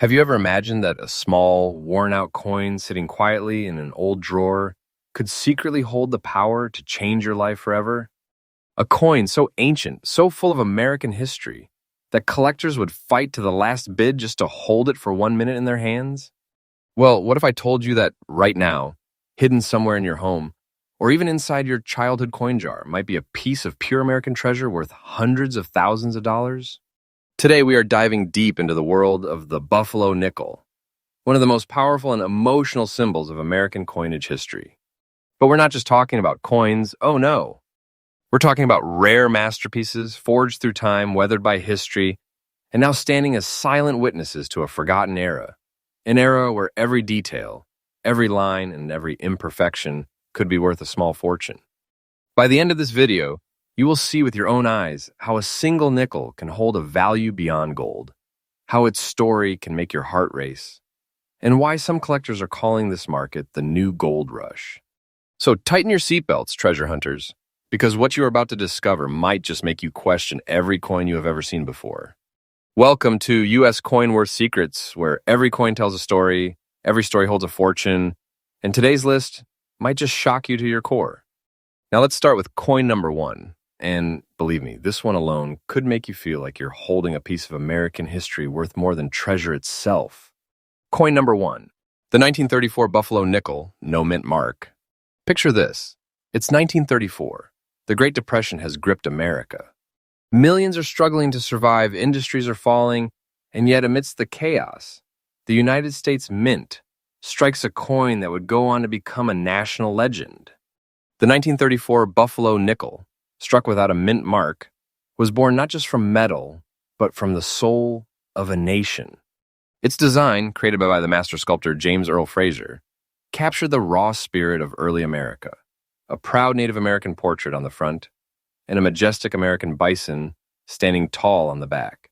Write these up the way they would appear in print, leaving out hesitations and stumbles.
Have you ever imagined that a small, worn-out coin sitting quietly in an old drawer could secretly hold the power to change your life forever? A coin so ancient, so full of American history, that collectors would fight to the last bid just to hold it for 1 minute in their hands? Well, what if I told you that right now, hidden somewhere in your home, or even inside your childhood coin jar, might be a piece of pure American treasure worth hundreds of thousands of dollars? Today, we are diving deep into the world of the Buffalo nickel, one of the most powerful and emotional symbols of American coinage history. But we're not just talking about coins, oh no. We're talking about rare masterpieces forged through time, weathered by history, and now standing as silent witnesses to a forgotten era. An era where every detail, every line, and every imperfection could be worth a small fortune. By the end of this video, you will see with your own eyes how a single nickel can hold a value beyond gold, how its story can make your heart race, and why some collectors are calling this market the new gold rush. So tighten your seatbelts, treasure hunters, because what you are about to discover might just make you question every coin you have ever seen before. Welcome to U.S. Coin Worth Secrets, where every coin tells a story, every story holds a fortune, and today's list might just shock you to your core. Now let's start with coin number 1. And believe me, this one alone could make you feel like you're holding a piece of American history worth more than treasure itself. Coin number 1, the 1934 Buffalo nickel, no mint mark. Picture this. It's 1934. The Great Depression has gripped America. Millions are struggling to survive, industries are falling, and yet amidst the chaos, the United States Mint strikes a coin that would go on to become a national legend. The 1934 Buffalo nickel, struck without a mint mark, was born not just from metal, but from the soul of a nation. Its design, created by the master sculptor James Earl Fraser, captured the raw spirit of early America, a proud Native American portrait on the front, and a majestic American bison standing tall on the back.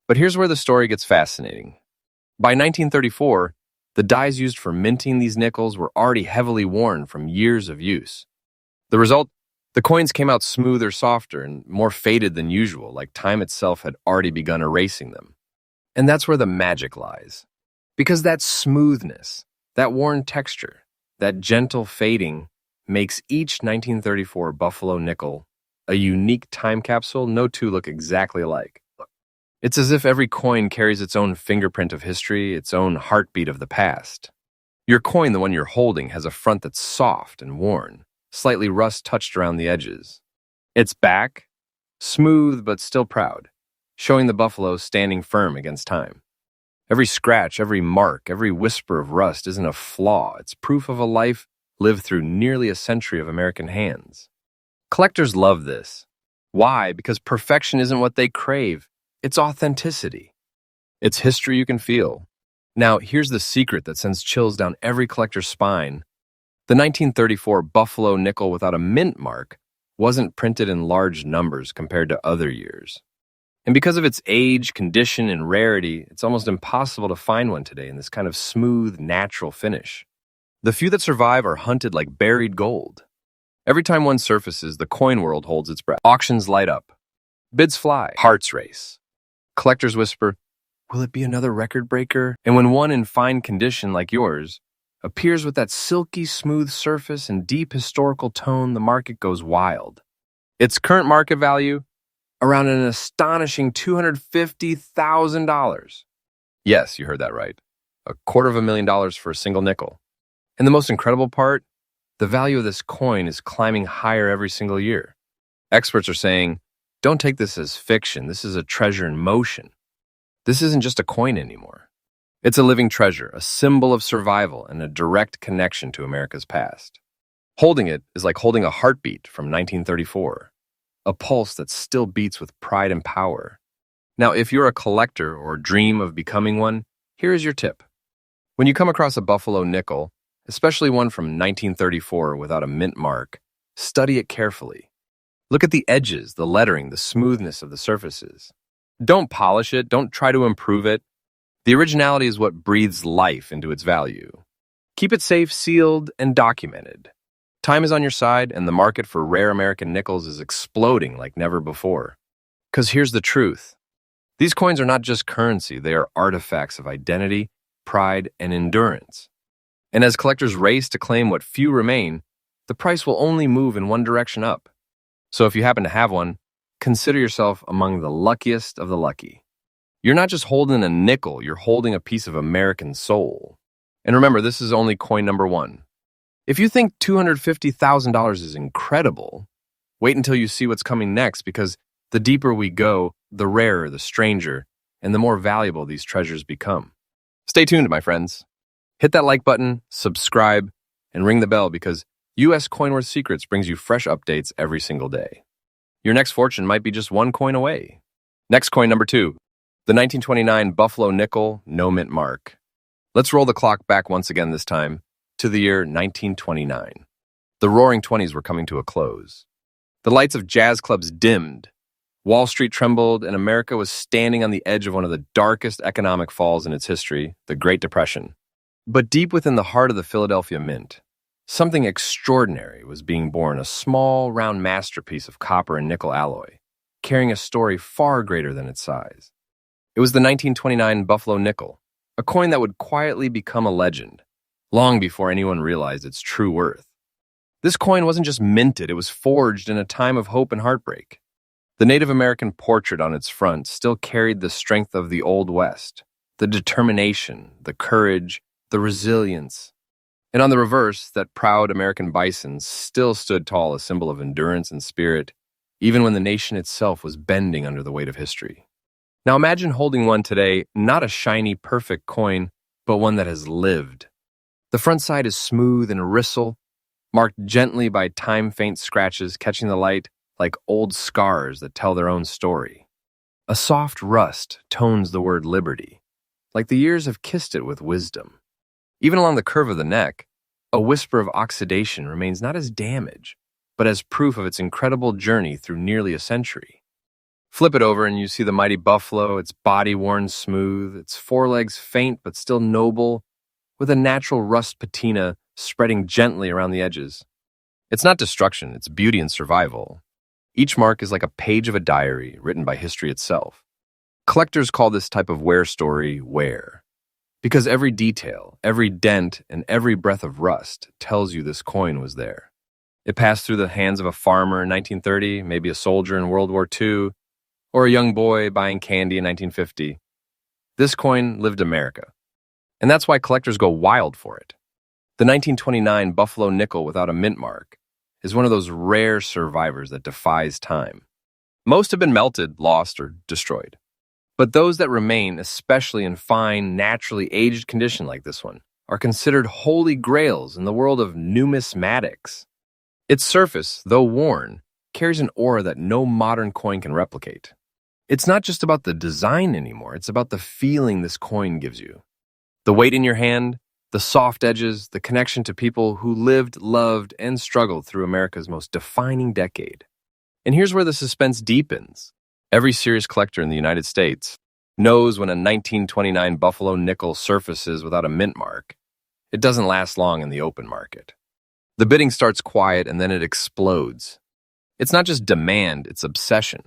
But here's where the story gets fascinating. By 1934, the dies used for minting these nickels were already heavily worn from years of use. The result? The coins came out smoother, softer, and more faded than usual, like time itself had already begun erasing them. And that's where the magic lies. Because that smoothness, that worn texture, that gentle fading makes each 1934 Buffalo nickel a unique time capsule no two look exactly alike. It's as if every coin carries its own fingerprint of history, its own heartbeat of the past. Your coin, the one you're holding, has a front that's soft and worn, slightly rust-touched around the edges. Its back, smooth but still proud, showing the buffalo standing firm against time. Every scratch, every mark, every whisper of rust isn't a flaw. It's proof of a life lived through nearly a century of American hands. Collectors love this. Why? Because perfection isn't what they crave. It's authenticity. It's history you can feel. Now, here's the secret that sends chills down every collector's spine. The 1934 Buffalo nickel without a mint mark wasn't printed in large numbers compared to other years. And because of its age, condition, and rarity, it's almost impossible to find one today in this kind of smooth, natural finish. The few that survive are hunted like buried gold. Every time one surfaces, the coin world holds its breath. Auctions light up. Bids fly. Hearts race. Collectors whisper, will it be another record breaker? And when one in fine condition like yours appears with that silky smooth surface and deep historical tone, the market goes wild. Its current market value? Around an astonishing $250,000. Yes, you heard that right. $250,000 for a single nickel. And the most incredible part? The value of this coin is climbing higher every single year. Experts are saying, don't take this as fiction. This is a treasure in motion. This isn't just a coin anymore. It's a living treasure, a symbol of survival, and a direct connection to America's past. Holding it is like holding a heartbeat from 1934, a pulse that still beats with pride and power. Now, if you're a collector or dream of becoming one, here is your tip. When you come across a Buffalo nickel, especially one from 1934 without a mint mark, study it carefully. Look at the edges, the lettering, the smoothness of the surfaces. Don't polish it, don't try to improve it. The originality is what breathes life into its value. Keep it safe, sealed, and documented. Time is on your side, and the market for rare American nickels is exploding like never before. Because here's the truth. These coins are not just currency, they are artifacts of identity, pride, and endurance. And as collectors race to claim what few remain, the price will only move in one direction up. So if you happen to have one, consider yourself among the luckiest of the lucky. You're not just holding a nickel, you're holding a piece of American soul. And remember, this is only coin number one. If you think $250,000 is incredible, wait until you see what's coming next, because the deeper we go, the rarer, the stranger, and the more valuable these treasures become. Stay tuned, my friends. Hit that like button, subscribe, and ring the bell, because US Coinworth Secrets brings you fresh updates every single day. Your next fortune might be just one coin away. Next coin number 2, the 1929 Buffalo Nickel No Mint Mark. Let's roll the clock back once again this time to the year 1929. The Roaring Twenties were coming to a close. The lights of jazz clubs dimmed. Wall Street trembled, and America was standing on the edge of one of the darkest economic falls in its history, the Great Depression. But deep within the heart of the Philadelphia Mint, something extraordinary was being born, a small, round masterpiece of copper and nickel alloy, carrying a story far greater than its size. It was the 1929 Buffalo Nickel, a coin that would quietly become a legend, long before anyone realized its true worth. This coin wasn't just minted, it was forged in a time of hope and heartbreak. The Native American portrait on its front still carried the strength of the Old West, the determination, the courage, the resilience. And on the reverse, that proud American bison still stood tall, a symbol of endurance and spirit, even when the nation itself was bending under the weight of history. Now imagine holding one today, not a shiny, perfect coin, but one that has lived. The front side is smooth and ristle, marked gently by time-faint scratches catching the light like old scars that tell their own story. A soft rust tones the word liberty, like the years have kissed it with wisdom. Even along the curve of the neck, a whisper of oxidation remains not as damage, but as proof of its incredible journey through nearly a century. Flip it over and you see the mighty buffalo, its body worn smooth, its forelegs faint but still noble, with a natural rust patina spreading gently around the edges. It's not destruction, it's beauty and survival. Each mark is like a page of a diary written by history itself. Collectors call this type of wear story wear, because every detail, every dent, and every breath of rust tells you this coin was there. It passed through the hands of a farmer in 1930, maybe a soldier in World War II, or a young boy buying candy in 1950. This coin lived America, and that's why collectors go wild for it. The 1929 Buffalo Nickel without a mint mark is one of those rare survivors that defies time. Most have been melted, lost, or destroyed. But those that remain, especially in fine, naturally aged condition like this one, are considered holy grails in the world of numismatics. Its surface, though worn, carries an aura that no modern coin can replicate. It's not just about the design anymore, it's about the feeling this coin gives you. The weight in your hand, the soft edges, the connection to people who lived, loved, and struggled through America's most defining decade. And here's where the suspense deepens. Every serious collector in the United States knows when a 1929 Buffalo Nickel surfaces without a mint mark, it doesn't last long in the open market. The bidding starts quiet and then it explodes. It's not just demand, it's obsession.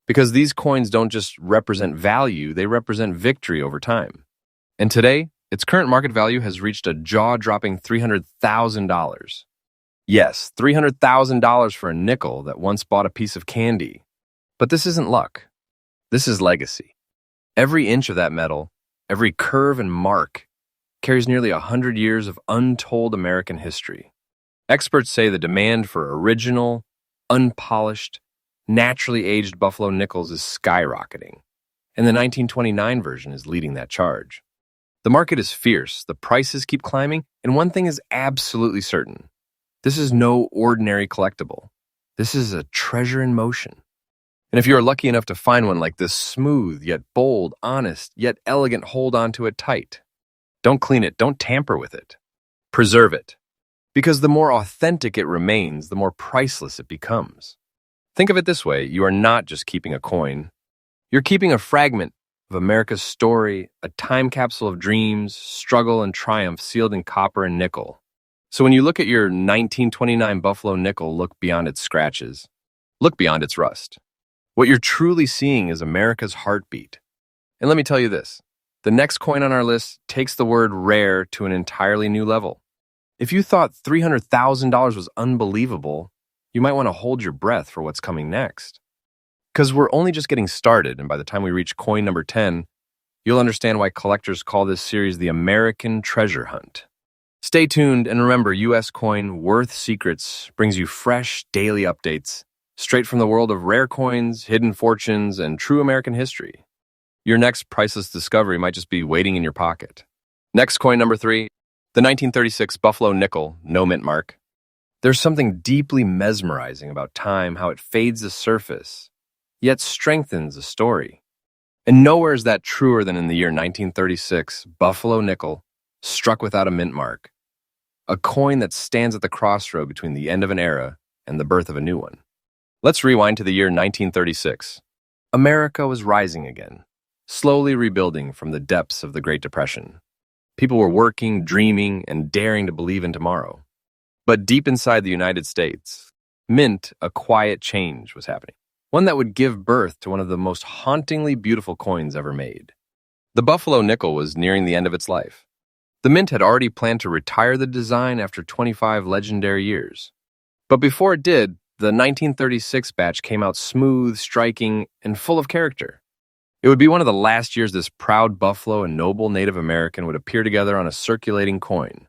Because these coins don't just represent value, they represent victory over time. And today, its current market value has reached a jaw-dropping $300,000. Yes, $300,000 for a nickel that once bought a piece of candy. But this isn't luck. This is legacy. Every inch of that metal, every curve and mark, carries nearly 100 years of untold American history. Experts say the demand for original, unpolished, naturally aged Buffalo Nickels is skyrocketing, and the 1929 version is leading that charge. The market is fierce, the prices keep climbing, and one thing is absolutely certain. This is no ordinary collectible. This is a treasure in motion. And if you are lucky enough to find one like this smooth, yet bold, honest, yet elegant, hold on to it tight. Don't clean it, don't tamper with it. Preserve it. Because the more authentic it remains, the more priceless it becomes. Think of it this way, you are not just keeping a coin. You're keeping a fragment of America's story, a time capsule of dreams, struggle, and triumph sealed in copper and nickel. So when you look at your 1929 Buffalo Nickel, look beyond its scratches. Look beyond its rust. What you're truly seeing is America's heartbeat, And let me tell you this, the next coin on our list takes the word rare to an entirely new level. If you thought $300,000 was unbelievable, you might want to hold your breath for what's coming next. Because we're only just getting started, and by the time we reach coin number 10, you'll understand why collectors call this series the American Treasure Hunt. Stay tuned, and remember, US Coin Worth Secrets brings you fresh, daily updates, straight from the world of rare coins, hidden fortunes, and true American history. Your next priceless discovery might just be waiting in your pocket. Next coin number 3, the 1936 Buffalo Nickel, no mint mark. There's something deeply mesmerizing about time, how it fades the surface, yet strengthens a story. And nowhere is that truer than in the year 1936, Buffalo Nickel, struck without a mint mark. A coin that stands at the crossroad between the end of an era and the birth of a new one. Let's rewind to the year 1936. America was rising again, slowly rebuilding from the depths of the Great Depression. People were working, dreaming, and daring to believe in tomorrow. But deep inside the United States, a quiet change was happening. One that would give birth to one of the most hauntingly beautiful coins ever made. The Buffalo Nickel was nearing the end of its life. The Mint had already planned to retire the design after 25 legendary years. But before it did, the 1936 batch came out smooth, striking, and full of character. It would be one of the last years this proud Buffalo and noble Native American would appear together on a circulating coin.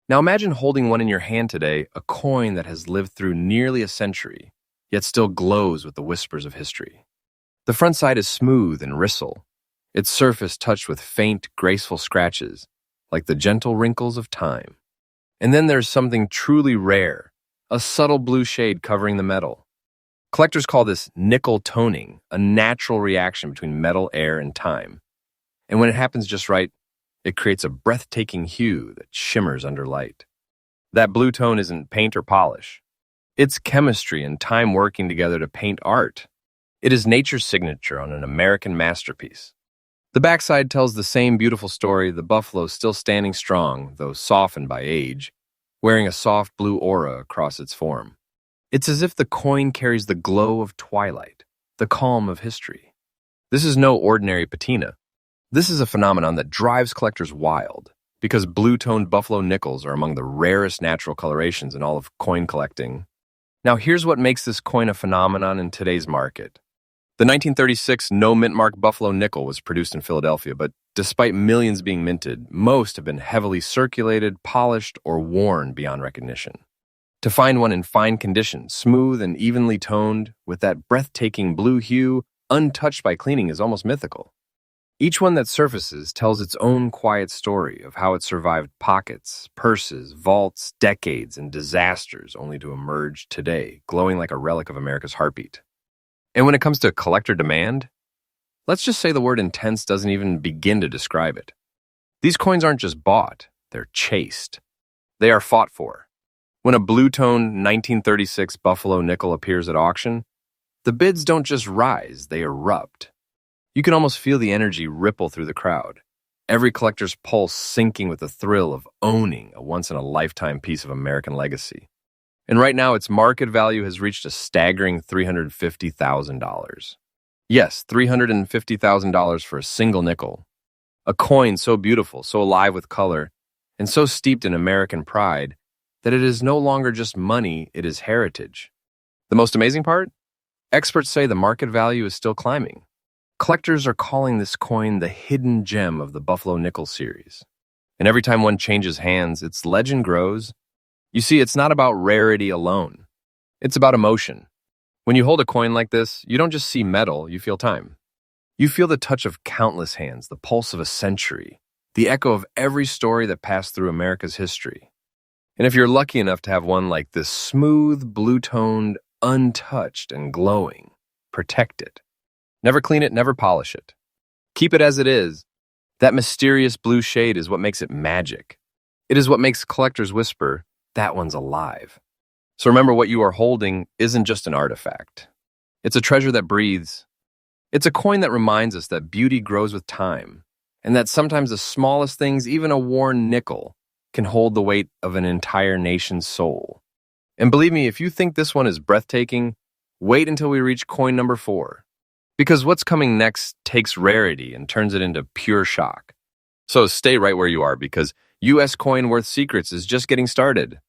Now imagine holding one in your hand today, a coin that has lived through nearly a century, yet still glows with the whispers of history. The front side is smooth and ristle, its surface touched with faint, graceful scratches, like the gentle wrinkles of time. And then there's something truly rare, a subtle blue shade covering the metal. Collectors call this nickel toning, a natural reaction between metal, air, and time. And when it happens just right, it creates a breathtaking hue that shimmers under light. That blue tone isn't paint or polish. It's chemistry and time working together to paint art. It is nature's signature on an American masterpiece. The backside tells the same beautiful story, the buffalo still standing strong, though softened by age, wearing a soft blue aura across its form. It's as if the coin carries the glow of twilight, the calm of history. This is no ordinary patina. This is a phenomenon that drives collectors wild, because blue-toned buffalo nickels are among the rarest natural colorations in all of coin collecting. Now here's what makes this coin a phenomenon in today's market. The 1936 no-mint mark Buffalo Nickel was produced in Philadelphia, but despite millions being minted, most have been heavily circulated, polished, or worn beyond recognition. To find one in fine condition, smooth and evenly toned, with that breathtaking blue hue, untouched by cleaning is almost mythical. Each one that surfaces tells its own quiet story of how it survived pockets, purses, vaults, decades, and disasters, only to emerge today, glowing like a relic of America's heartbeat. And when it comes to collector demand, let's just say the word intense doesn't even begin to describe it. These coins aren't just bought, they're chased. They are fought for. When a blue-toned 1936 Buffalo Nickel appears at auction, the bids don't just rise, they erupt. You can almost feel the energy ripple through the crowd, every collector's pulse sinking with the thrill of owning a once-in-a-lifetime piece of American legacy. And right now, its market value has reached a staggering $350,000. Yes, $350,000 for a single nickel. A coin so beautiful, so alive with color, and so steeped in American pride that it is no longer just money, it is heritage. The most amazing part? Experts say the market value is still climbing. Collectors are calling this coin the hidden gem of the Buffalo Nickel series. And every time one changes hands, its legend grows. You see, it's not about rarity alone. It's about emotion. When you hold a coin like this, you don't just see metal, you feel time. You feel the touch of countless hands, the pulse of a century, the echo of every story that passed through America's history. And if you're lucky enough to have one like this smooth, blue-toned, untouched, and glowing, protect it. Never clean it, never polish it. Keep it as it is. That mysterious blue shade is what makes it magic. It is what makes collectors whisper, that one's alive. So remember, what you are holding isn't just an artifact. It's a treasure that breathes. It's a coin that reminds us that beauty grows with time, and that sometimes the smallest things, even a worn nickel, can hold the weight of an entire nation's soul. And believe me, if you think this one is breathtaking, wait until we reach coin number 4. Because what's coming next takes rarity and turns it into pure shock. So stay right where you are because US Coin Worth Secrets is just getting started.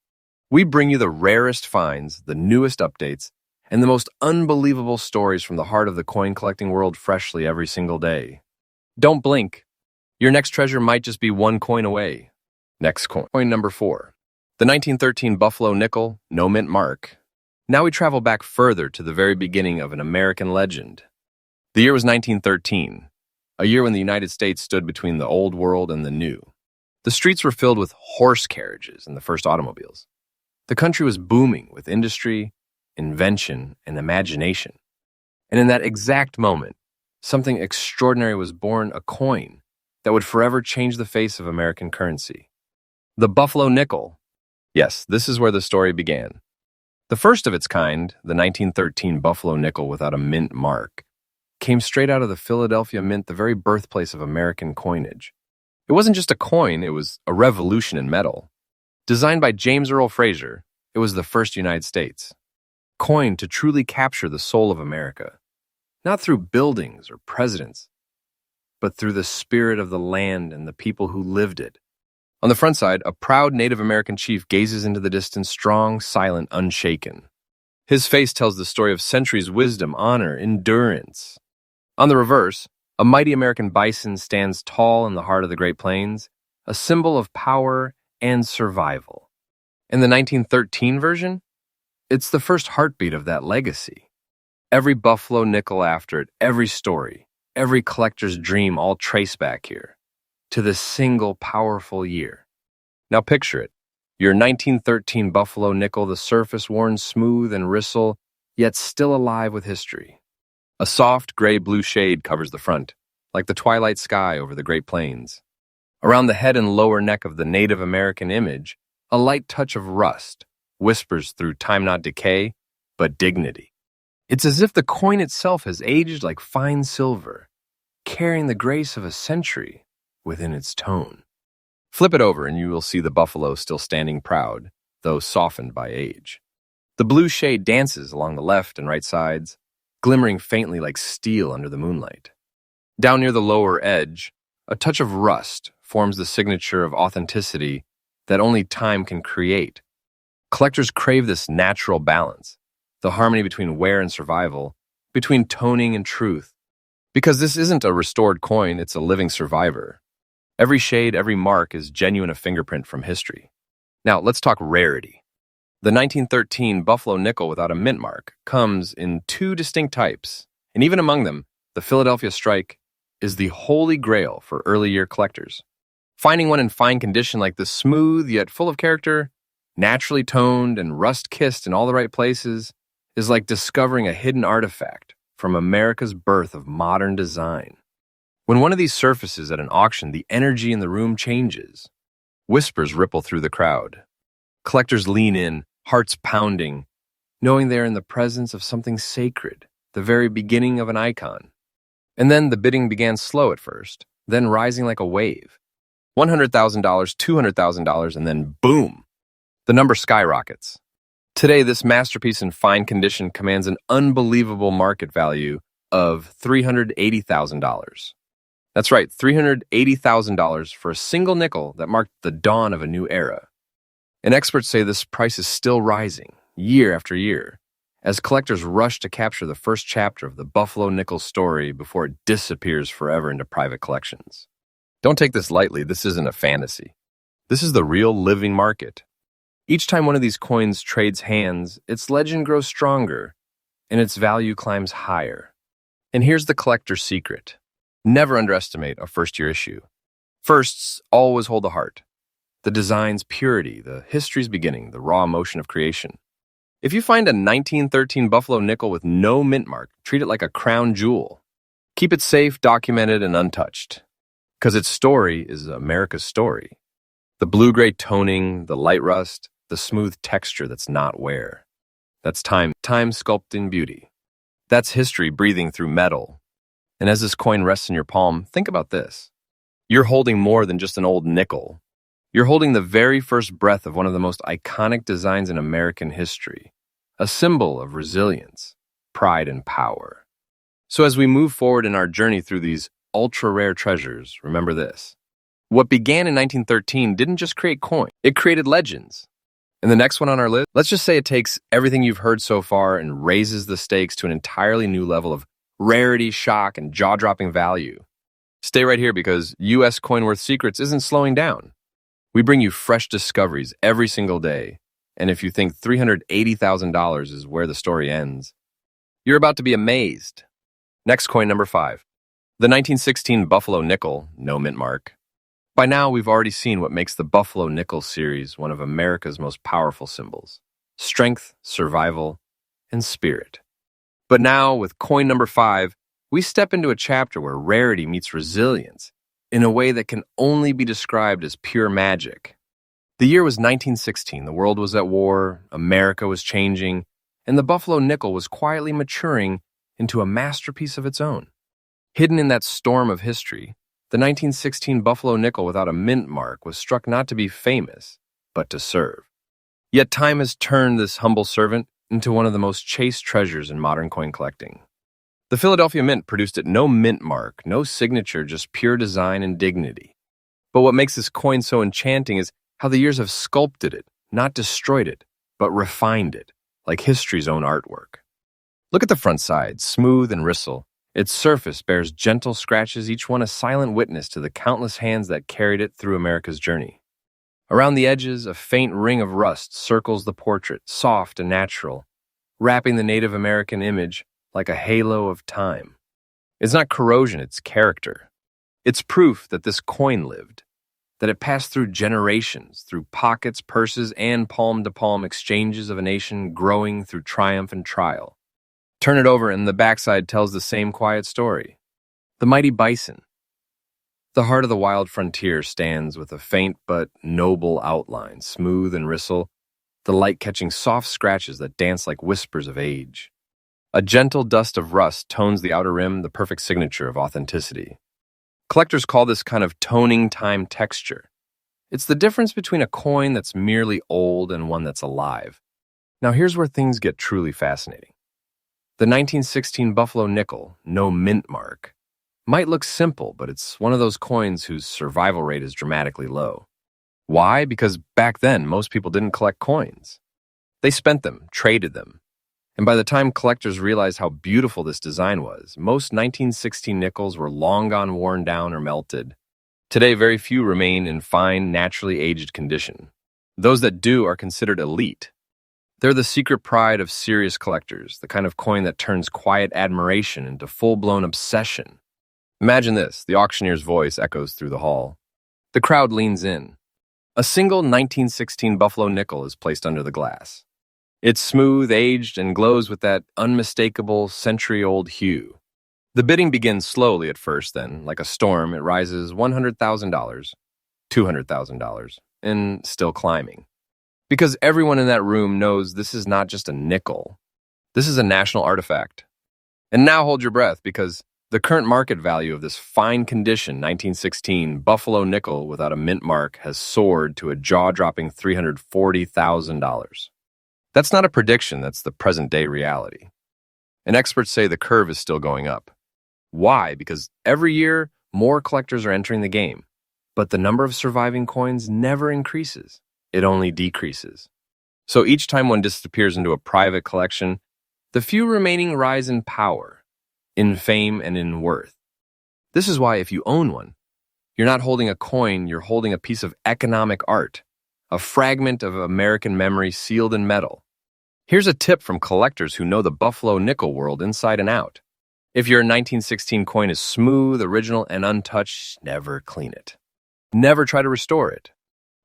We bring you the rarest finds, the newest updates, and the most unbelievable stories from the heart of the coin collecting world freshly every single day. Don't blink. Your next treasure might just be one coin away. Next coin. Coin number 4. The 1913 Buffalo Nickel, no mint mark. Now we travel back further to the very beginning of an American legend. The year was 1913, a year when the United States stood between the old world and the new. The streets were filled with horse carriages and the first automobiles. The country was booming with industry, invention, and imagination. And in that exact moment, something extraordinary was born, a coin that would forever change the face of American currency. The Buffalo Nickel. Yes, this is where the story began. The first of its kind, the 1913 Buffalo Nickel without a mint mark, came straight out of the Philadelphia Mint, the very birthplace of American coinage. It wasn't just a coin, it was a revolution in metal. Designed by James Earl Fraser, it was the first United States. Coined to truly capture the soul of America, not through buildings or presidents, but through the spirit of the land and the people who lived it. On the front side, a proud Native American chief gazes into the distance, strong, silent, unshaken. His face tells the story of centuries' wisdom, honor, endurance. On the reverse, a mighty American bison stands tall in the heart of the Great Plains, a symbol of power and survival. In the 1913 version, it's the first heartbeat of that legacy. Every Buffalo Nickel after it, every story, every collector's dream all trace back here to this single powerful year. Now picture it. Your 1913 Buffalo Nickel, the surface worn smooth and ristle, yet still alive with history. A soft gray-blue shade covers the front, like the twilight sky over the Great Plains. Around the head and lower neck of the Native American image, a light touch of rust whispers through time not decay, but dignity. It's as if the coin itself has aged like fine silver, carrying the grace of a century within its tone. Flip it over and you will see the buffalo still standing proud, though softened by age. The blue shade dances along the left and right sides, glimmering faintly like steel under the moonlight. Down near the lower edge, a touch of rust forms the signature of authenticity that only time can create. Collectors crave this natural balance, the harmony between wear and survival, between toning and truth. Because this isn't a restored coin, it's a living survivor. Every shade, every mark is genuine, a fingerprint from history. Now, let's talk rarity. The 1913 Buffalo Nickel without a mint mark comes in 2 distinct types, and even among them, the Philadelphia Strike is the holy grail for early year collectors. Finding one in fine condition like this, smooth yet full of character, naturally toned and rust-kissed in all the right places, is like discovering a hidden artifact from America's birth of modern design. When one of these surfaces at an auction, the energy in the room changes. Whispers ripple through the crowd. Collectors lean in, hearts pounding, knowing they're in the presence of something sacred, the very beginning of an icon. And then the bidding began slow at first, then rising like a wave. $100,000, $200,000, and then boom! The number skyrockets. Today, this masterpiece in fine condition commands an unbelievable market value of $380,000. That's right, $380,000 for a single nickel that marked the dawn of a new era. And experts say this price is still rising, year after year, as collectors rush to capture the first chapter of the Buffalo Nickel story before it disappears forever into private collections. Don't take this lightly, this isn't a fantasy. This is the real living market. Each time one of these coins trades hands, its legend grows stronger, and its value climbs higher. And here's the collector's secret. Never underestimate a first-year issue. Firsts always hold the heart. The design's purity, the history's beginning, the raw emotion of creation. If you find a 1913 Buffalo Nickel with no mint mark, treat it like a crown jewel. Keep it safe, documented, and untouched. Because its story is America's story. The blue-gray toning, the light rust, the smooth texture that's not wear. That's time sculpting beauty. That's history breathing through metal. And as this coin rests in your palm, think about this. You're holding more than just an old nickel. You're holding the very first breath of one of the most iconic designs in American history, a symbol of resilience, pride, and power. So as we move forward in our journey through these ultra-rare treasures, remember this. What began in 1913 didn't just create coins, it created legends. And the next one on our list, let's just say it takes everything you've heard so far and raises the stakes to an entirely new level of rarity, shock, and jaw-dropping value. Stay right here because U.S. Coin Worth Secrets isn't slowing down. We bring you fresh discoveries every single day. And if you think $380,000 is where the story ends, you're about to be amazed. Next coin number 5. The 1916 Buffalo Nickel, no mint mark. By now, we've already seen what makes the Buffalo Nickel series one of America's most powerful symbols: strength, survival, and spirit. But now, with coin number 5, we step into a chapter where rarity meets resilience in a way that can only be described as pure magic. The year was 1916. The world was at war, America was changing, and the Buffalo Nickel was quietly maturing into a masterpiece of its own. Hidden in that storm of history, the 1916 Buffalo Nickel without a mint mark was struck not to be famous, but to serve. Yet time has turned this humble servant into one of the most chased treasures in modern coin collecting. The Philadelphia Mint produced it no mint mark, no signature, just pure design and dignity. But what makes this coin so enchanting is how the years have sculpted it, not destroyed it, but refined it, like history's own artwork. Look at the front side, smooth and ristle. Its surface bears gentle scratches, each one a silent witness to the countless hands that carried it through America's journey. Around the edges, a faint ring of rust circles the portrait, soft and natural, wrapping the Native American image like a halo of time. It's not corrosion, it's character. It's proof that this coin lived, that it passed through generations, through pockets, purses, and palm-to-palm exchanges of a nation growing through triumph and trial. Turn it over and the backside tells the same quiet story. The mighty bison. The heart of the wild frontier stands with a faint but noble outline, smooth and ristle, the light catching soft scratches that dance like whispers of age. A gentle dust of rust tones the outer rim, the perfect signature of authenticity. Collectors call this kind of toning time texture. It's the difference between a coin that's merely old and one that's alive. Now here's where things get truly fascinating. The 1916 Buffalo Nickel, no mint mark, might look simple, but it's one of those coins whose survival rate is dramatically low. Why? Because back then, most people didn't collect coins. They spent them, traded them. And by the time collectors realized how beautiful this design was, most 1916 nickels were long gone worn down or melted. Today, very few remain in fine, naturally aged condition. Those that do are considered elite. They're the secret pride of serious collectors, the kind of coin that turns quiet admiration into full-blown obsession. Imagine this, the auctioneer's voice echoes through the hall. The crowd leans in. A single 1916 Buffalo Nickel is placed under the glass. It's smooth, aged, and glows with that unmistakable, century-old hue. The bidding begins slowly at first, then, like a storm, it rises $100,000, $200,000, and still climbing. Because everyone in that room knows this is not just a nickel. This is a national artifact. And now hold your breath, because the current market value of this fine condition 1916 Buffalo Nickel without a mint mark has soared to a jaw-dropping $340,000. That's not a prediction, that's the present-day reality. And experts say the curve is still going up. Why? Because every year, more collectors are entering the game. But the number of surviving coins never increases. It only decreases. So each time one disappears into a private collection, the few remaining rise in power, in fame, and in worth. This is why if you own one, you're not holding a coin, you're holding a piece of economic art, a fragment of American memory sealed in metal. Here's a tip from collectors who know the Buffalo Nickel world inside and out. If your 1916 coin is smooth, original, and untouched, never clean it. Never try to restore it.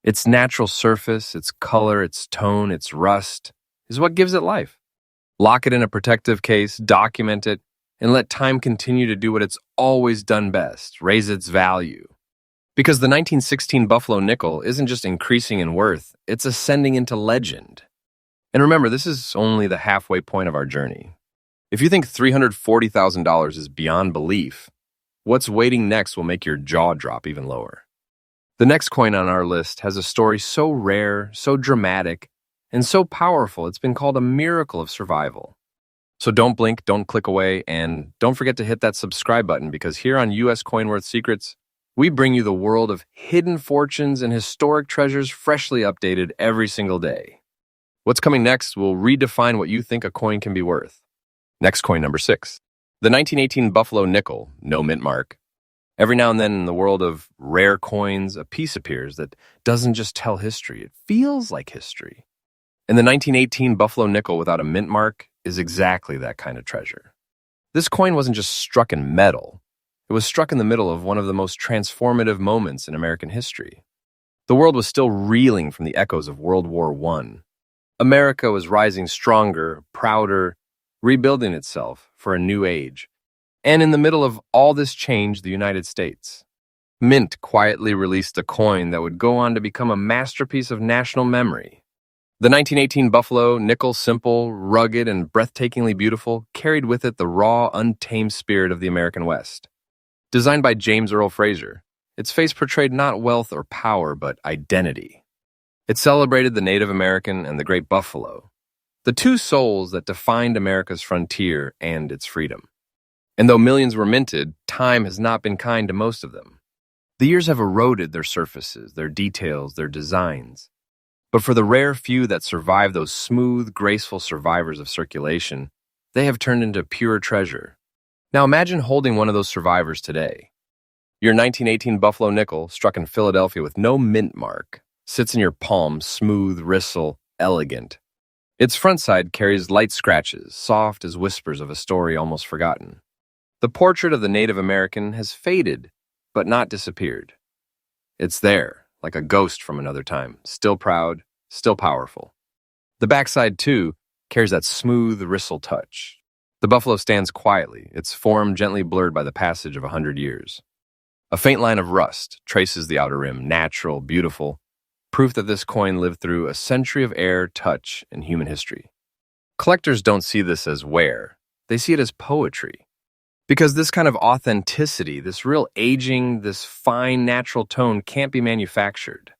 Its natural surface, its color, its tone, its rust is what gives it life. Lock it in a protective case, document it, and let time continue to do what it's always done best, raise its value. Because the 1916 Buffalo Nickel isn't just increasing in worth, it's ascending into legend. And remember, this is only the halfway point of our journey. If you think $340,000 is beyond belief, what's waiting next will make your jaw drop even lower. The next coin on our list has a story so rare, so dramatic, and so powerful it's been called a miracle of survival. So don't blink, don't click away, and don't forget to hit that subscribe button because here on US Coin Worth Secrets, we bring you the world of hidden fortunes and historic treasures freshly updated every single day. What's coming next will redefine what you think a coin can be worth. Next coin number 6. The 1918 Buffalo Nickel, no mint mark. Every now and then in the world of rare coins, a piece appears that doesn't just tell history, it feels like history. And the 1918 Buffalo Nickel without a mint mark is exactly that kind of treasure. This coin wasn't just struck in metal, it was struck in the middle of one of the most transformative moments in American history. The world was still reeling from the echoes of World War I. America was rising stronger, prouder, rebuilding itself for a new age. And in the middle of all this change, the United States. Mint quietly released a coin that would go on to become a masterpiece of national memory. The 1918 Buffalo Nickel, simple, rugged, and breathtakingly beautiful, carried with it the raw, untamed spirit of the American West. Designed by James Earl Fraser, its face portrayed not wealth or power, but identity. It celebrated the Native American and the great buffalo, the two souls that defined America's frontier and its freedom. And though millions were minted, time has not been kind to most of them. The years have eroded their surfaces, their details, their designs. But for the rare few that survive those smooth, graceful survivors of circulation, they have turned into pure treasure. Now imagine holding one of those survivors today. Your 1918 Buffalo Nickel, struck in Philadelphia with no mint mark, sits in your palm, smooth, ristle, elegant. Its front side carries light scratches, soft as whispers of a story almost forgotten. The portrait of the Native American has faded, but not disappeared. It's there, like a ghost from another time, still proud, still powerful. The backside, too, carries that smooth, ristle touch. The buffalo stands quietly, its form gently blurred by the passage of 100 years. A faint line of rust traces the outer rim, natural, beautiful, proof that this coin lived through a century of air, touch, and human history. Collectors don't see this as wear, they see it as poetry. Because this kind of authenticity, this real aging, this fine natural tone can't be manufactured.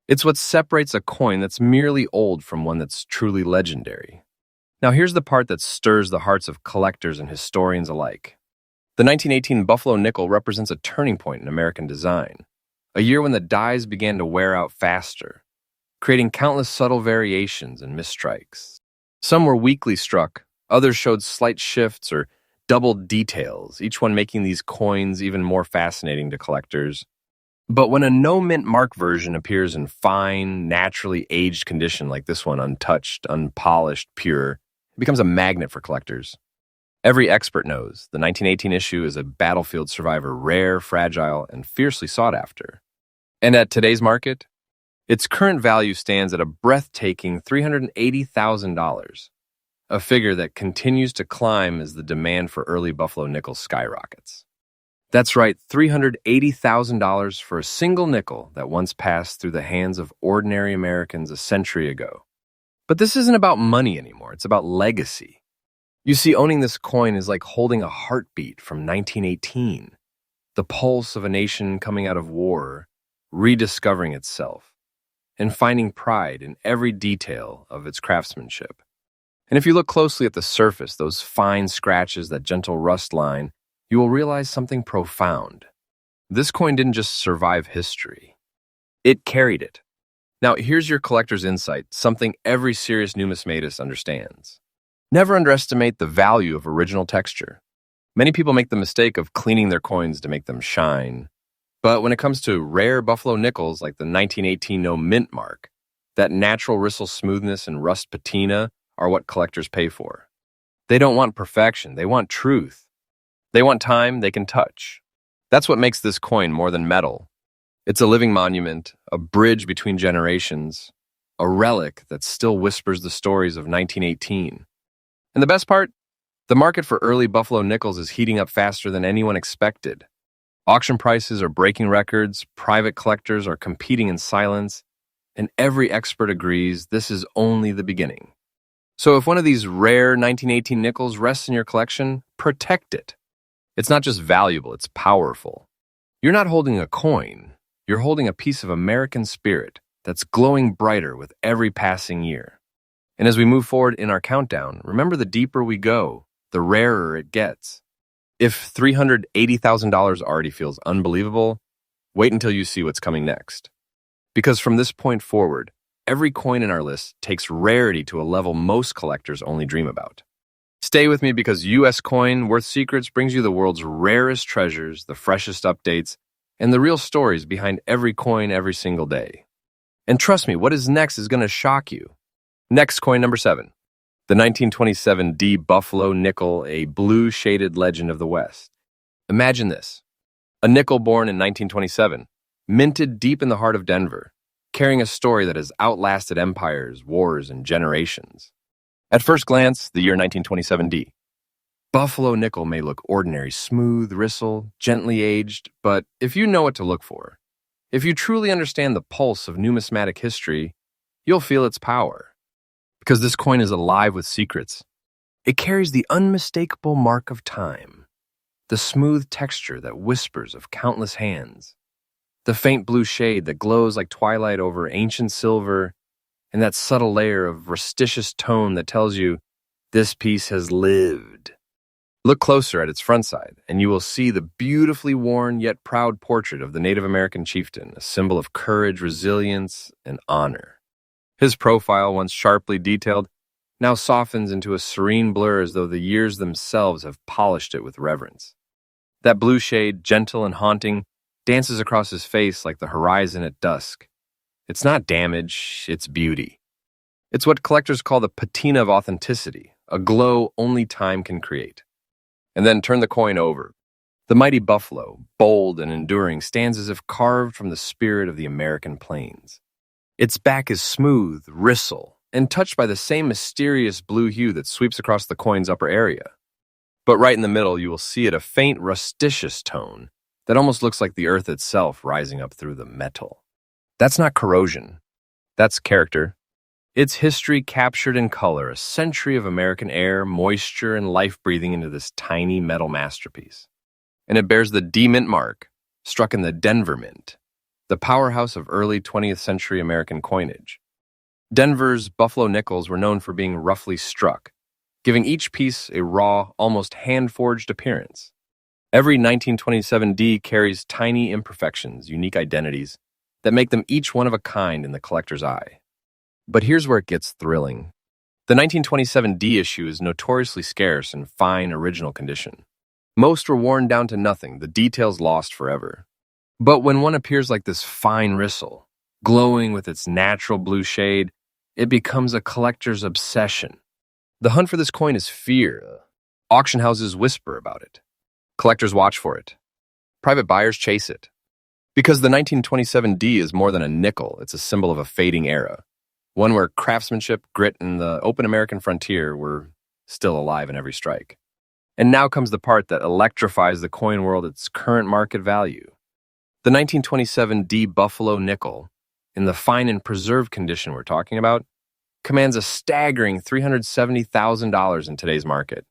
It's what separates a coin that's merely old from one that's truly legendary. Now here's the part that stirs the hearts of collectors and historians alike. The 1918 Buffalo Nickel represents a turning point in American design, a year when the dies began to wear out faster, creating countless subtle variations and misstrikes. Some were weakly struck, others showed slight shifts or doubled details, each one making these coins even more fascinating to collectors. But when a no-mint mark version appears in fine, naturally aged condition like this one, untouched, unpolished, pure, it becomes a magnet for collectors. Every expert knows the 1918 issue is a battlefield survivor, rare, fragile, and fiercely sought after. And at today's market, its current value stands at a breathtaking $380,000. A figure that continues to climb as the demand for early Buffalo nickels skyrockets. That's right, $380,000 for a single nickel that once passed through the hands of ordinary Americans a century ago. But this isn't about money anymore, it's about legacy. You see, owning this coin is like holding a heartbeat from 1918, the pulse of a nation coming out of war, rediscovering itself, and finding pride in every detail of its craftsmanship. And if you look closely at the surface, those fine scratches, that gentle rust line, you will realize something profound. This coin didn't just survive history. It carried it. Now, here's your collector's insight, something every serious numismatist understands. Never underestimate the value of original texture. Many people make the mistake of cleaning their coins to make them shine. But when it comes to rare Buffalo nickels like the 1918 no mint mark, that natural ristle smoothness and rust patina are what collectors pay for. They don't want perfection, they want truth. They want time they can touch. That's what makes this coin more than metal. It's a living monument, a bridge between generations, a relic that still whispers the stories of 1918. And the best part? The market for early Buffalo nickels is heating up faster than anyone expected. Auction prices are breaking records, private collectors are competing in silence, and every expert agrees this is only the beginning. So if one of these rare 1918 nickels rests in your collection, protect it. It's not just valuable, it's powerful. You're not holding a coin, you're holding a piece of American spirit that's glowing brighter with every passing year. And as we move forward in our countdown, remember the deeper we go, the rarer it gets. If $380,000 already feels unbelievable, wait until you see what's coming next. Because from this point forward, every coin in our list takes rarity to a level most collectors only dream about. Stay with me because US Coin Worth Secrets brings you the world's rarest treasures, the freshest updates, and the real stories behind every coin every single day. And trust me, what is next is going to shock you. Next, coin number 7. The 1927 D Buffalo Nickel, a blue-shaded legend of the West. Imagine this. A nickel born in 1927, minted deep in the heart of Denver, carrying a story that has outlasted empires, wars, and generations. At first glance, the year 1927 D. Buffalo nickel may look ordinary, smooth, ristle, gently aged, but if you know what to look for, if you truly understand the pulse of numismatic history, you'll feel its power. Because this coin is alive with secrets. It carries the unmistakable mark of time, the smooth texture that whispers of countless hands, the faint blue shade that glows like twilight over ancient silver, and that subtle layer of rusticious tone that tells you this piece has lived. Look closer at its front side, and you will see the beautifully worn yet proud portrait of the Native American chieftain, a symbol of courage, resilience, and honor. His profile, once sharply detailed, now softens into a serene blur as though the years themselves have polished it with reverence. That blue shade, gentle and haunting, dances across his face like the horizon at dusk. It's not damage, it's beauty. It's what collectors call the patina of authenticity, a glow only time can create. And then turn the coin over. The mighty buffalo, bold and enduring, stands as if carved from the spirit of the American plains. Its back is smooth, ristle, and touched by the same mysterious blue hue that sweeps across the coin's upper area. But right in the middle, you will see it a faint rusticious tone that almost looks like the earth itself rising up through the metal. That's not corrosion. That's character. It's history captured in color, a century of American air, moisture, and life breathing into this tiny metal masterpiece. And it bears the D Mint mark, struck in the Denver Mint, the powerhouse of early 20th century American coinage. Denver's Buffalo Nickels were known for being roughly struck, giving each piece a raw, almost hand-forged appearance. Every 1927 D carries tiny imperfections, unique identities, that make them each one of a kind in the collector's eye. But here's where it gets thrilling. The 1927 D issue is notoriously scarce in fine, original condition. Most were worn down to nothing, the details lost forever. But when one appears like this fine ristle, glowing with its natural blue shade, it becomes a collector's obsession. The hunt for this coin is fear. Auction houses whisper about it. Collectors watch for it. Private buyers chase it. Because the 1927 D is more than a nickel, it's a symbol of a fading era. One where craftsmanship, grit, and the open American frontier were still alive in every strike. And now comes the part that electrifies the coin world at its current market value. The 1927 D Buffalo Nickel, in the fine and preserved condition we're talking about, commands a staggering $370,000 in today's market.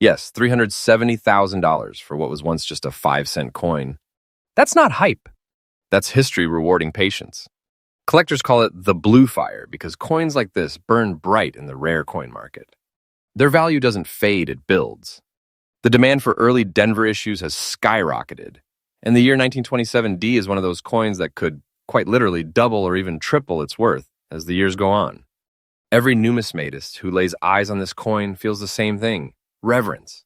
Yes, $370,000 for what was once just a 5-cent coin. That's not hype. That's history rewarding patience. Collectors call it the blue fire because coins like this burn bright in the rare coin market. Their value doesn't fade, it builds. The demand for early Denver issues has skyrocketed, and the year 1927 D is one of those coins that could quite literally double or even triple its worth as the years go on. Every numismatist who lays eyes on this coin feels the same thing, reverence.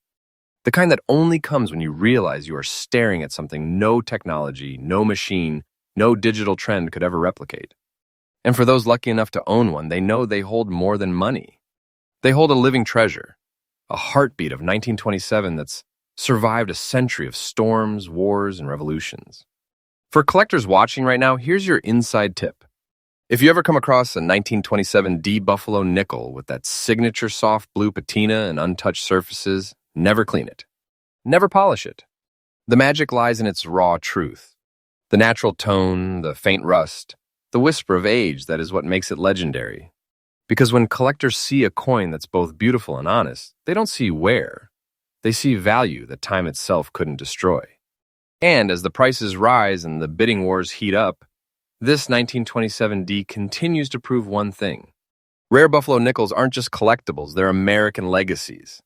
The kind that only comes when you realize you are staring at something no technology, no machine, no digital trend could ever replicate. And for those lucky enough to own one, they know they hold more than money. They hold a living treasure, a heartbeat of 1927 that's survived a century of storms, wars, and revolutions. For collectors watching right now, here's your inside tip. If you ever come across a 1927 D Buffalo Nickel with that signature soft blue patina and untouched surfaces, never clean it. Never polish it. The magic lies in its raw truth. The natural tone, the faint rust, the whisper of age that is what makes it legendary. Because when collectors see a coin that's both beautiful and honest, they don't see wear. They see value that time itself couldn't destroy. And as the prices rise and the bidding wars heat up, this 1927 D continues to prove one thing. Rare Buffalo Nickels aren't just collectibles, they're American legacies.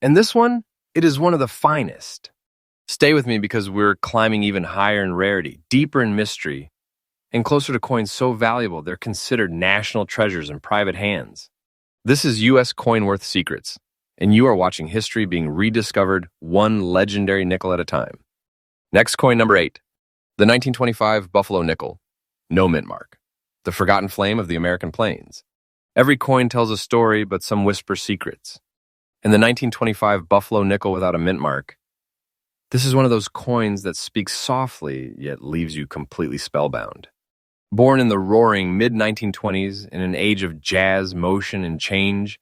And this one, it is one of the finest. Stay with me because we're climbing even higher in rarity, deeper in mystery, and closer to coins so valuable they're considered national treasures in private hands. This is U.S. Coin Worth Secrets, and you are watching history being rediscovered one legendary nickel at a time. Next coin number 8, the 1925 Buffalo Nickel, no mint mark, the forgotten flame of the American plains. Every coin tells a story, but some whisper secrets. And the 1925 Buffalo Nickel without a mint mark, this is one of those coins that speaks softly, yet leaves you completely spellbound. Born in the roaring mid-1920s, in an age of jazz, motion, and change,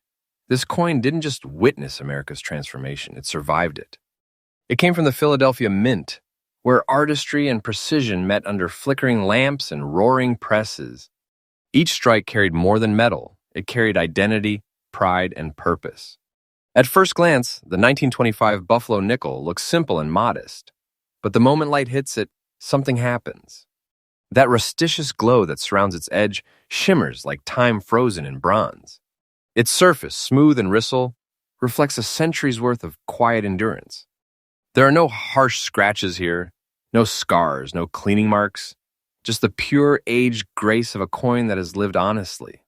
this coin didn't just witness America's transformation, it survived it. It came from the Philadelphia Mint, where artistry and precision met under flickering lamps and roaring presses. Each strike carried more than metal. It carried identity, pride, and purpose. At first glance, the 1925 Buffalo Nickel looks simple and modest, but the moment light hits it, something happens. That rusticious glow that surrounds its edge shimmers like time frozen in bronze. Its surface, smooth and ristle, reflects a century's worth of quiet endurance. There are no harsh scratches here, no scars, no cleaning marks, just the pure aged grace of a coin that has lived honestly.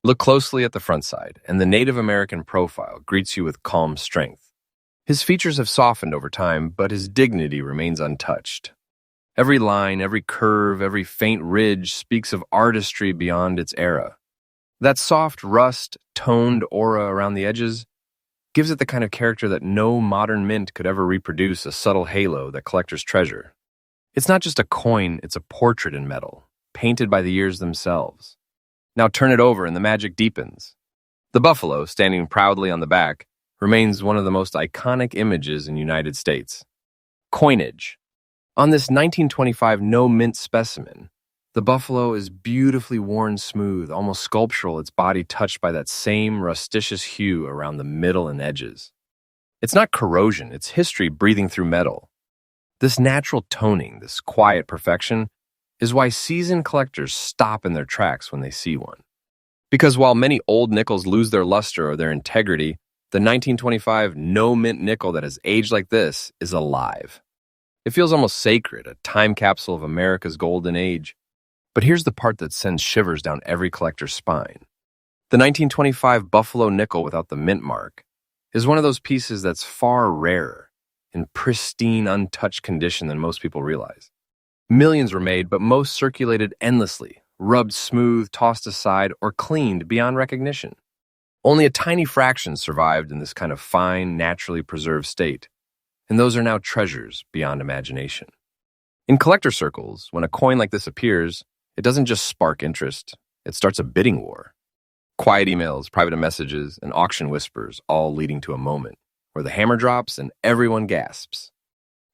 Look closely at the front side, and the Native American profile greets you with calm strength. His features have softened over time, but his dignity remains untouched. Every line, every curve, every faint ridge speaks of artistry beyond its era. That soft rust-toned aura around the edges gives it the kind of character that no modern mint could ever reproduce, a subtle halo that collectors treasure. It's not just a coin, it's a portrait in metal, painted by the years themselves. Now turn it over and the magic deepens. The buffalo, standing proudly on the back, remains one of the most iconic images in the United States. Coinage. On this 1925 no-mint specimen, the buffalo is beautifully worn smooth, almost sculptural, its body touched by that same rusticious hue around the middle and edges. It's not corrosion, it's history breathing through metal. This natural toning, this quiet perfection, is why seasoned collectors stop in their tracks when they see one. Because while many old nickels lose their luster or their integrity, the 1925 no-mint nickel that has aged like this is alive. It feels almost sacred, a time capsule of America's golden age. But here's the part that sends shivers down every collector's spine. The 1925 Buffalo Nickel without the mint mark is one of those pieces that's far rarer, in pristine, untouched condition than most people realize. Millions were made, but most circulated endlessly, rubbed smooth, tossed aside, or cleaned beyond recognition. Only a tiny fraction survived in this kind of fine, naturally preserved state, and those are now treasures beyond imagination. In collector circles, when a coin like this appears, it doesn't just spark interest, it starts a bidding war. Quiet emails, private messages, and auction whispers, all leading to a moment where the hammer drops and everyone gasps.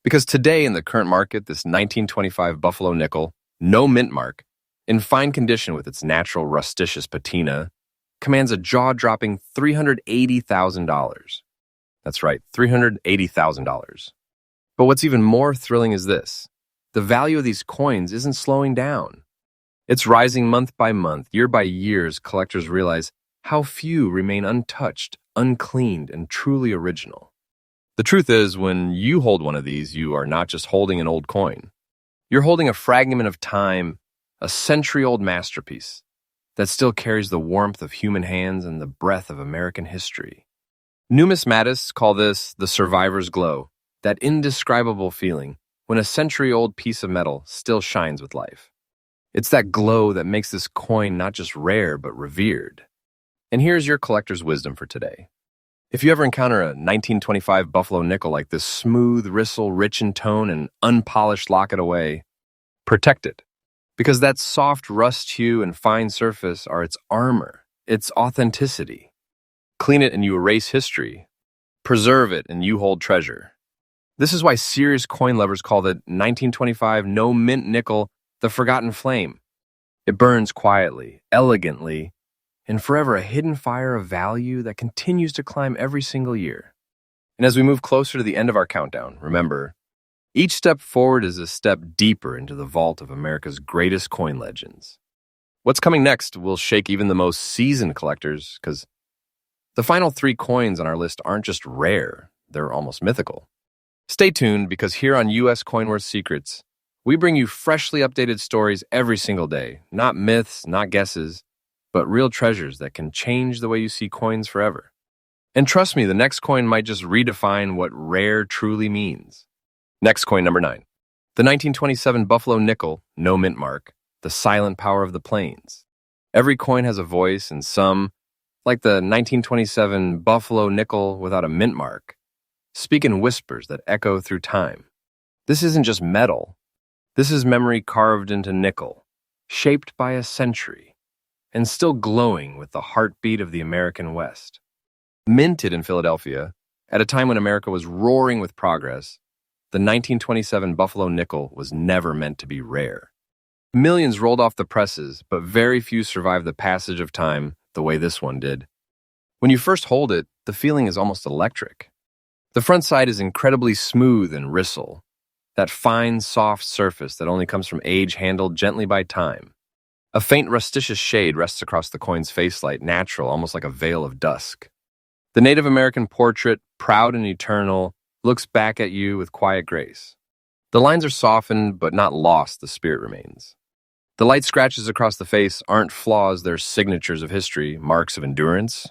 Because today in the current market, this 1925 Buffalo Nickel, no mint mark, in fine condition with its natural rusticious patina, commands a jaw-dropping $380,000. That's right, $380,000. But what's even more thrilling is this. The value of these coins isn't slowing down. It's rising month by month, year by year, as collectors realize how few remain untouched, uncleaned, and truly original. The truth is, when you hold one of these, you are not just holding an old coin. You're holding a fragment of time, a century-old masterpiece that still carries the warmth of human hands and the breath of American history. Numismatists call this the survivor's glow, that indescribable feeling when a century-old piece of metal still shines with life. It's that glow that makes this coin not just rare, but revered. And here's your collector's wisdom for today. If you ever encounter a 1925 Buffalo Nickel like this smooth, ristle, rich in tone, and unpolished, lock it away, protect it. Because that soft rust hue and fine surface are its armor, its authenticity. Clean it and you erase history. Preserve it and you hold treasure. This is why serious coin lovers call the 1925 no-mint nickel the forgotten flame. It burns quietly, elegantly, and forever a hidden fire of value that continues to climb every single year. And as we move closer to the end of our countdown, remember, each step forward is a step deeper into the vault of America's greatest coin legends. What's coming next will shake even the most seasoned collectors, because The final three coins on our list aren't just rare, they're almost mythical. Stay tuned because here on US Coin Worth Secrets, we bring you freshly updated stories every single day. Not myths, not guesses, but real treasures that can change the way you see coins forever. And trust me, the next coin might just redefine what rare truly means. Next coin, number 9. The 1927 Buffalo Nickel, no mint mark, the silent power of the plains. Every coin has a voice, and some, like the 1927 Buffalo Nickel without a mint mark, speak in whispers that echo through time. This isn't just metal. This is memory carved into nickel, shaped by a century, and still glowing with the heartbeat of the American West. Minted in Philadelphia, at a time when America was roaring with progress, the 1927 Buffalo Nickel was never meant to be rare. Millions rolled off the presses, but very few survived the passage of time the way this one did. When you first hold it, the feeling is almost electric. The front side is incredibly smooth and ristle, that fine, soft surface that only comes from age handled gently by time. A faint rusticious shade rests across the coin's facelight, natural, almost like a veil of dusk. The Native American portrait, proud and eternal, looks back at you with quiet grace. The lines are softened, but not lost, the spirit remains. The light scratches across the face aren't flaws, they're signatures of history, marks of endurance.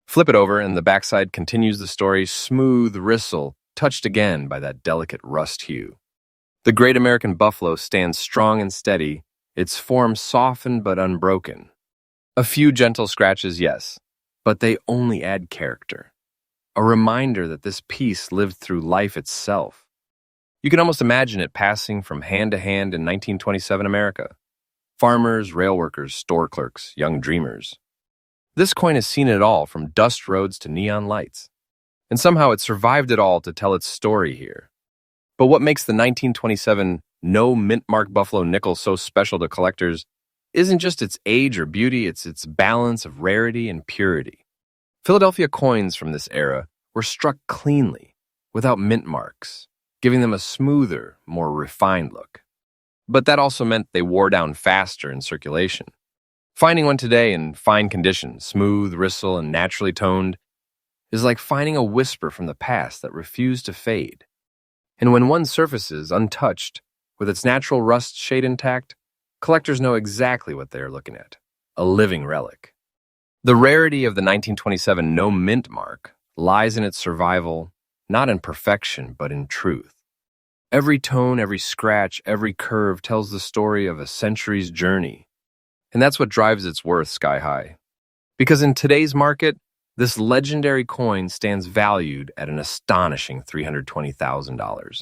Flip it over, and the backside continues the story, smooth, ristle, touched again by that delicate rust hue. The great American buffalo stands strong and steady, its form softened but unbroken. A few gentle scratches, yes, but they only add character. A reminder that this piece lived through life itself. You can almost imagine it passing from hand to hand in 1927 America. Farmers, rail workers, store clerks, young dreamers. This coin has seen it all, from dust roads to neon lights. And somehow it survived it all to tell its story here. But what makes the 1927 no mint mark Buffalo Nickel so special to collectors isn't just its age or beauty, it's its balance of rarity and purity. Philadelphia coins from this era were struck cleanly, without mint marks, giving them a smoother, more refined look. But that also meant they wore down faster in circulation. Finding one today in fine condition, smooth, ristle, and naturally toned, is like finding a whisper from the past that refused to fade. And when one surfaces untouched, with its natural rust shade intact, collectors know exactly what they are looking at: a living relic. The rarity of the 1927 no mint mark lies in its survival, not in perfection, but in truth. Every tone, every scratch, every curve tells the story of a century's journey. And that's what drives its worth sky high. Because in today's market, this legendary coin stands valued at an astonishing $320,000.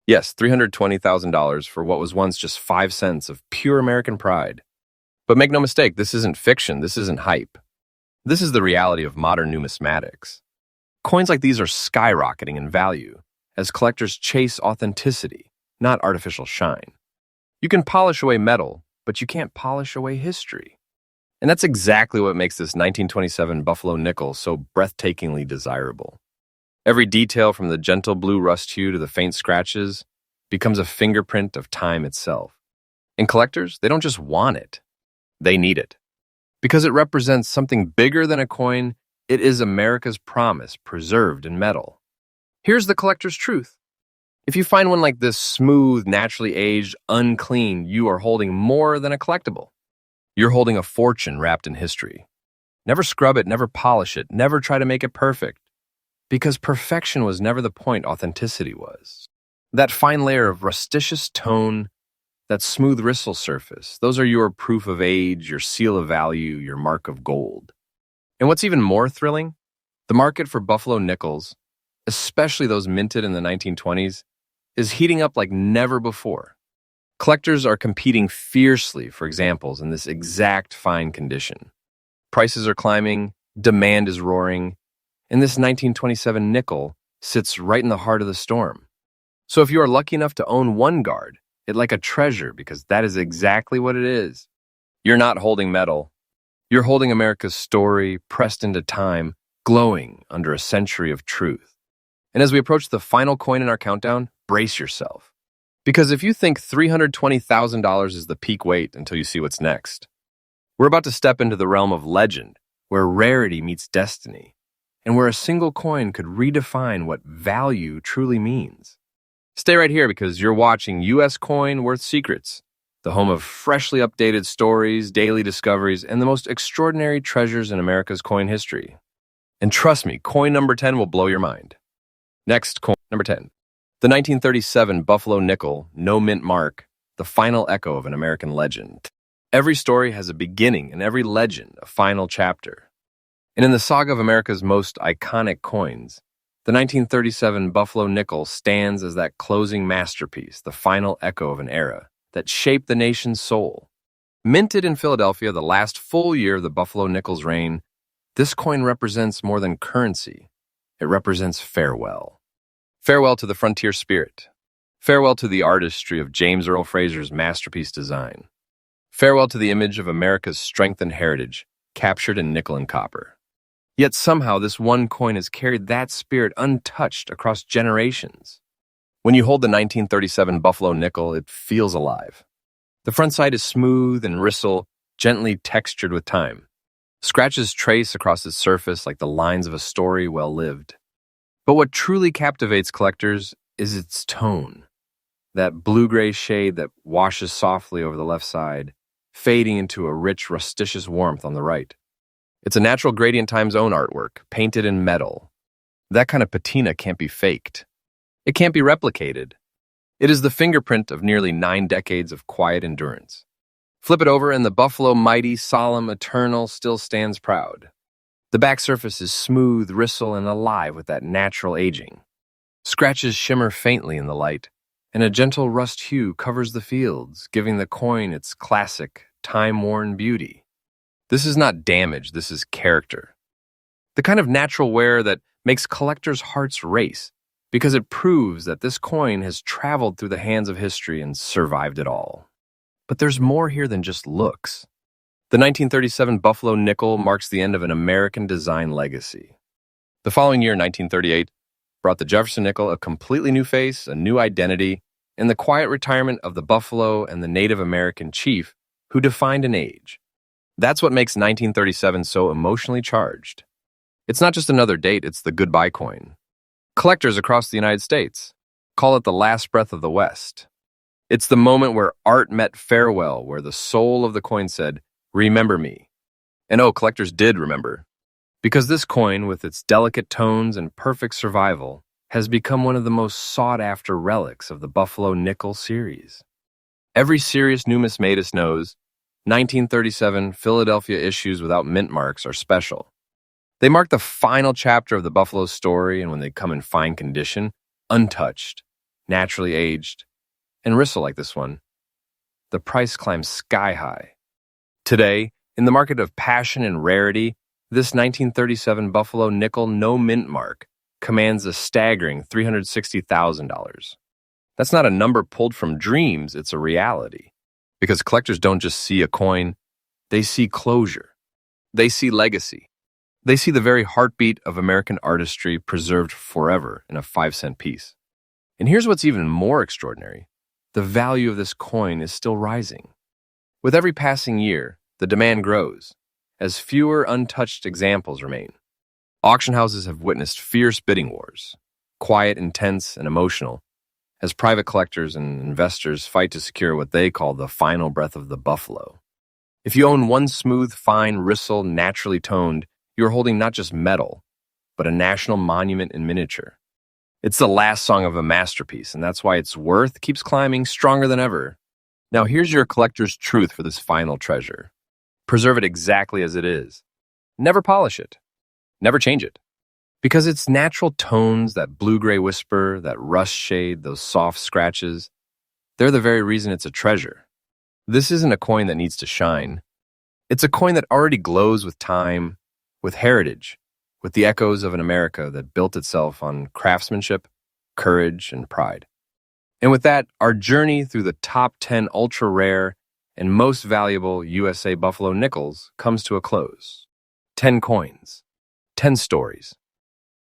Yes, $320,000 for what was once just 5 cents of pure American pride. But make no mistake, this isn't fiction, this isn't hype. This is the reality of modern numismatics. Coins like these are skyrocketing in value as collectors chase authenticity, not artificial shine. You can polish away metal, but you can't polish away history. And that's exactly what makes this 1927 Buffalo Nickel so breathtakingly desirable. Every detail, from the gentle blue rust hue to the faint scratches, becomes a fingerprint of time itself. And collectors, they don't just want it, they need it. Because it represents something bigger than a coin, it is America's promise preserved in metal. Here's the collector's truth. If you find one like this, smooth, naturally aged, unclean, you are holding more than a collectible. You're holding a fortune wrapped in history. Never scrub it, never polish it, never try to make it perfect. Because perfection was never the point, authenticity was. That fine layer of rusticious tone, that smooth ristle surface, those are your proof of age, your seal of value, your mark of gold. And what's even more thrilling? The market for Buffalo Nickels, especially those minted in the 1920s, is heating up like never before. Collectors are competing fiercely for examples in this exact fine condition. Prices are climbing, demand is roaring, and this 1927 nickel sits right in the heart of the storm. So if you are lucky enough to own one guard, it like a treasure, because that is exactly what it is. You're not holding metal. You're holding America's story, pressed into time, glowing under a century of truth. And as we approach the final coin in our countdown, brace yourself. Because if you think $320,000 is the peak, wait until you see what's next. We're about to step into the realm of legend, where rarity meets destiny, and where a single coin could redefine what value truly means. Stay right here because you're watching U.S. Coin Worth Secrets, the home of freshly updated stories, daily discoveries, and the most extraordinary treasures in America's coin history. And trust me, coin number 10 will blow your mind. Next, coin number 10. The 1937 Buffalo Nickel, no mint mark, the final echo of an American legend. Every story has a beginning and every legend a final chapter. And in the saga of America's most iconic coins, the 1937 Buffalo Nickel stands as that closing masterpiece, the final echo of an era that shaped the nation's soul. Minted in Philadelphia the last full year of the Buffalo Nickel's reign, this coin represents more than currency. It represents farewell. Farewell to the frontier spirit. Farewell to the artistry of James Earl Fraser's masterpiece design. Farewell to the image of America's strength and heritage, captured in nickel and copper. Yet somehow this one coin has carried that spirit untouched across generations. When you hold the 1937 Buffalo Nickel, it feels alive. The front side is smooth and ristle, gently textured with time. Scratches trace across its surface like the lines of a story well lived. But what truly captivates collectors is its tone. That blue-gray shade that washes softly over the left side, fading into a rich, rusticious warmth on the right. It's a natural gradient time's own artwork, painted in metal. That kind of patina can't be faked. It can't be replicated. It is the fingerprint of nearly 9 decades of quiet endurance. Flip it over and the Buffalo, mighty, solemn, eternal, still stands proud. The back surface is smooth, ristle, and alive with that natural aging. Scratches shimmer faintly in the light, and a gentle rust hue covers the fields, giving the coin its classic, time-worn beauty. This is not damage, this is character. The kind of natural wear that makes collectors' hearts race, because it proves that this coin has traveled through the hands of history and survived it all. But there's more here than just looks. The 1937 Buffalo Nickel marks the end of an American design legacy. The following year, 1938, brought the Jefferson nickel a completely new face, a new identity, and the quiet retirement of the buffalo and the Native American chief who defined an age. That's what makes 1937 so emotionally charged. It's not just another date, it's the goodbye coin. Collectors across the United States call it the last breath of the West. It's the moment where art met farewell, where the soul of the coin said, "Remember me." And oh, collectors did remember. Because this coin, with its delicate tones and perfect survival, has become one of the most sought-after relics of the Buffalo Nickel series. Every serious numismatist knows 1937 Philadelphia issues without mint marks are special. They mark the final chapter of the Buffalo story, and when they come in fine condition, untouched, naturally aged, and ristle like this one, the price climbs sky high. Today, in the market of passion and rarity, this 1937 Buffalo Nickel no mint mark commands a staggering $360,000. That's not a number pulled from dreams, it's a reality. Because collectors don't just see a coin, they see closure. They see legacy. They see the very heartbeat of American artistry preserved forever in a 5-cent piece. And here's what's even more extraordinary. The value of this coin is still rising. With every passing year, the demand grows, as fewer untouched examples remain. Auction houses have witnessed fierce bidding wars, quiet, intense, and emotional, as private collectors and investors fight to secure what they call the final breath of the buffalo. If you own one smooth, fine, ristle, naturally toned, you're holding not just metal, but a national monument in miniature. It's the last song of a masterpiece, and that's why its worth keeps climbing stronger than ever. Now here's your collector's truth for this final treasure. Preserve it exactly as it is. Never polish it. Never change it. Because its natural tones, that blue-gray whisper, that rust shade, those soft scratches, they're the very reason it's a treasure. This isn't a coin that needs to shine. It's a coin that already glows with time, with heritage, with the echoes of an America that built itself on craftsmanship, courage, and pride. And with that, our journey through the top 10 ultra-rare and most valuable USA Buffalo Nickels comes to a close. 10 coins, 10 stories,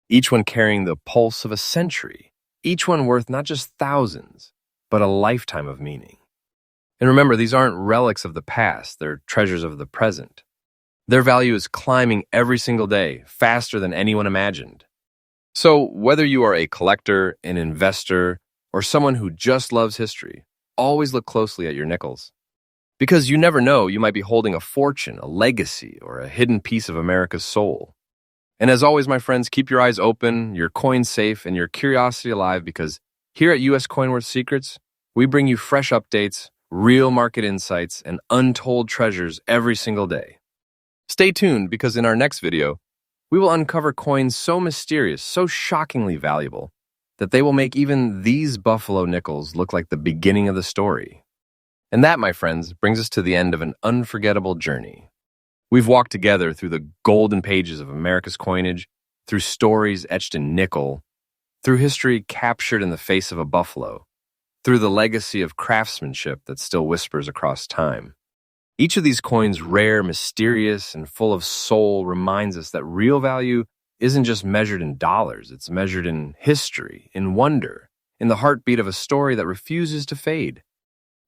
each one carrying the pulse of a century, each one worth not just thousands, but a lifetime of meaning. And remember, these aren't relics of the past, they're treasures of the present. Their value is climbing every single day, faster than anyone imagined. So, whether you are a collector, an investor, or someone who just loves history, always look closely at your nickels. Because you never know, you might be holding a fortune, a legacy, or a hidden piece of America's soul. And as always, my friends, keep your eyes open, your coins safe, and your curiosity alive because here at US Coinworth Secrets, we bring you fresh updates, real market insights, and untold treasures every single day. Stay tuned because in our next video, we will uncover coins so mysterious, so shockingly valuable, that they will make even these Buffalo nickels look like the beginning of the story. And that, my friends, brings us to the end of an unforgettable journey. We've walked together through the golden pages of America's coinage, through stories etched in nickel, through history captured in the face of a buffalo, through the legacy of craftsmanship that still whispers across time. Each of these coins, rare, mysterious, and full of soul, reminds us that real value isn't just measured in dollars, it's measured in history, in wonder, in the heartbeat of a story that refuses to fade.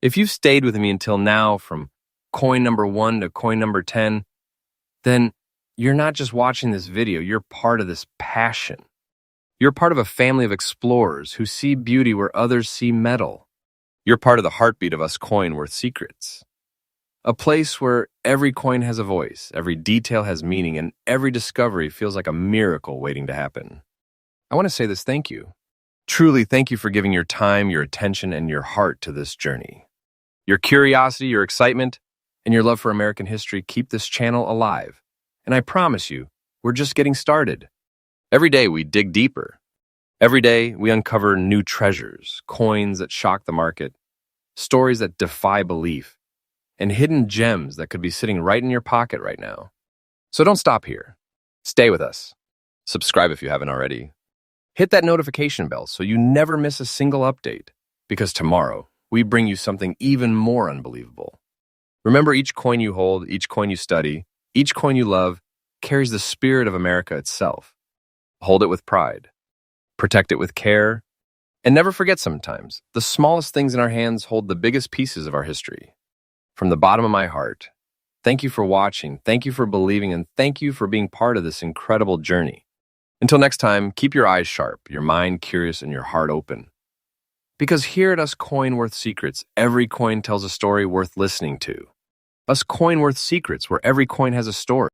If you've stayed with me until now, from coin number 1 to coin number 10, then you're not just watching this video, you're part of this passion. You're part of a family of explorers who see beauty where others see metal. You're part of the heartbeat of us Coinworth Secrets. A place where every coin has a voice, every detail has meaning, and every discovery feels like a miracle waiting to happen. I want to say this thank you. Truly, thank you for giving your time, your attention, and your heart to this journey. Your curiosity, your excitement, and your love for American history keep this channel alive. And I promise you, we're just getting started. Every day we dig deeper. Every day we uncover new treasures, coins that shock the market, stories that defy belief, and hidden gems that could be sitting right in your pocket right now. So don't stop here. Stay with us. Subscribe if you haven't already. Hit that notification bell so you never miss a single update, because tomorrow we bring you something even more unbelievable. Remember, each coin you hold, each coin you study, each coin you love carries the spirit of America itself. Hold it with pride. Protect it with care. And never forget, sometimes the smallest things in our hands hold the biggest pieces of our history. From the bottom of my heart, thank you for watching, thank you for believing, and thank you for being part of this incredible journey. Until next time, keep your eyes sharp, your mind curious, and your heart open. Because here at us Coinworth Secrets, every coin tells a story worth listening to. Us Coinworth Secrets, where every coin has a story.